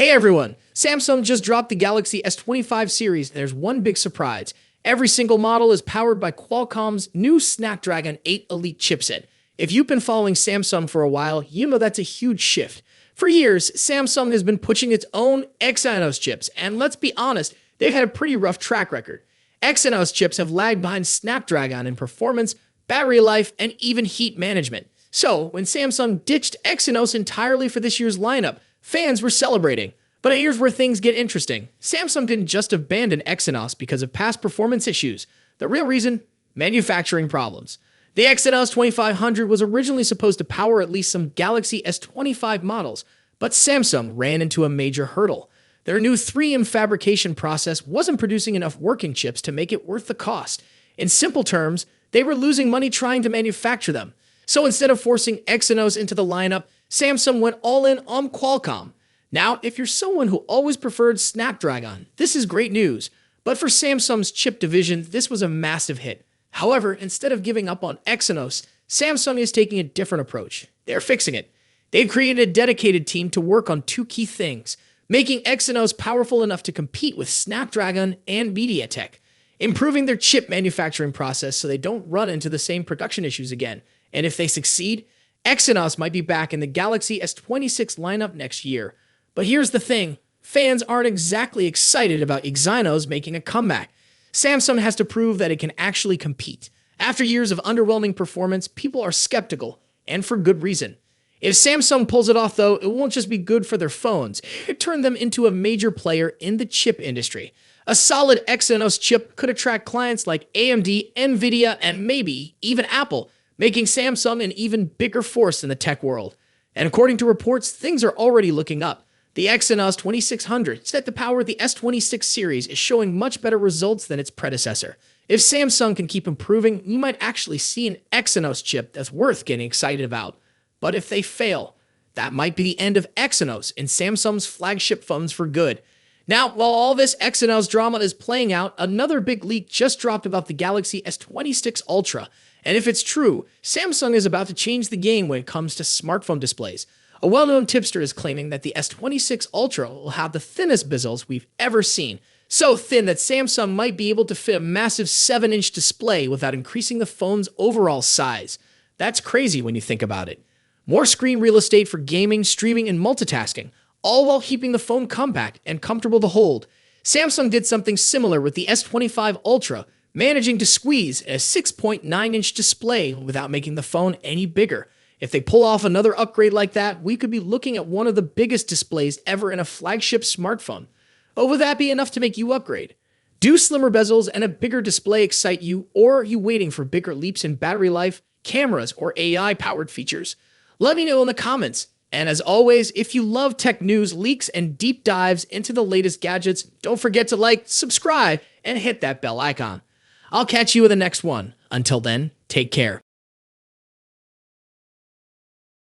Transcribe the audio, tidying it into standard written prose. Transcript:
Hey everyone! Samsung just dropped the Galaxy S25 series, and there's one big surprise. Every single model is powered by Qualcomm's new Snapdragon 8 Elite chipset. If you've been following Samsung for a while, you know that's a huge shift. For years, Samsung has been pushing its own Exynos chips, and let's be honest, they've had a pretty rough track record. Exynos chips have lagged behind Snapdragon in performance, battery life, and even heat management. So, when Samsung ditched Exynos entirely for this year's lineup, fans were celebrating. But here's where things get interesting. Samsung didn't just abandon Exynos because of past performance issues. The real reason? Manufacturing problems. The Exynos 2500 was originally supposed to power at least some Galaxy S25 models, but Samsung ran into a major hurdle. Their new 3M fabrication process wasn't producing enough working chips to make it worth the cost. In simple terms, they were losing money trying to manufacture them. So instead of forcing Exynos into the lineup, Samsung went all in on Qualcomm. Now, if you're someone who always preferred Snapdragon, this is great news. But for Samsung's chip division, this was a massive hit. However, instead of giving up on Exynos, Samsung is taking a different approach. They're fixing it. They've created a dedicated team to work on two key things: making Exynos powerful enough to compete with Snapdragon and MediaTek, improving their chip manufacturing process so they don't run into the same production issues again. And if they succeed, Exynos might be back in the Galaxy S26 lineup next year. But here's the thing, fans aren't exactly excited about Exynos making a comeback. Samsung has to prove that it can actually compete. After years of underwhelming performance, people are skeptical, and for good reason. If Samsung pulls it off though, it won't just be good for their phones, it turned them into a major player in the chip industry. A solid Exynos chip could attract clients like AMD, Nvidia, and maybe even Apple, making Samsung an even bigger force in the tech world. And according to reports, things are already looking up. The Exynos 2600, set to power the S26 series, is showing much better results than its predecessor. If Samsung can keep improving, you might actually see an Exynos chip that's worth getting excited about. But if they fail, that might be the end of Exynos in Samsung's flagship phones for good. Now, while all this Exynos drama is playing out, another big leak just dropped about the Galaxy S26 Ultra. And if it's true, Samsung is about to change the game when it comes to smartphone displays. A well-known tipster is claiming that the S26 Ultra will have the thinnest bezels we've ever seen. So thin that Samsung might be able to fit a massive 7-inch display without increasing the phone's overall size. That's crazy when you think about it. More screen real estate for gaming, streaming, and multitasking, all while keeping the phone compact and comfortable to hold. Samsung did something similar with the S25 Ultra, managing to squeeze a 6.9-inch display without making the phone any bigger. If they pull off another upgrade like that, we could be looking at one of the biggest displays ever in a flagship smartphone. But would that be enough to make you upgrade? Do slimmer bezels and a bigger display excite you, or are you waiting for bigger leaps in battery life, cameras, or AI-powered features? Let me know in the comments. And as always, if you love tech news, leaks, and deep dives into the latest gadgets, don't forget to like, subscribe, and hit that bell icon. I'll catch you in the next one. Until then, take care.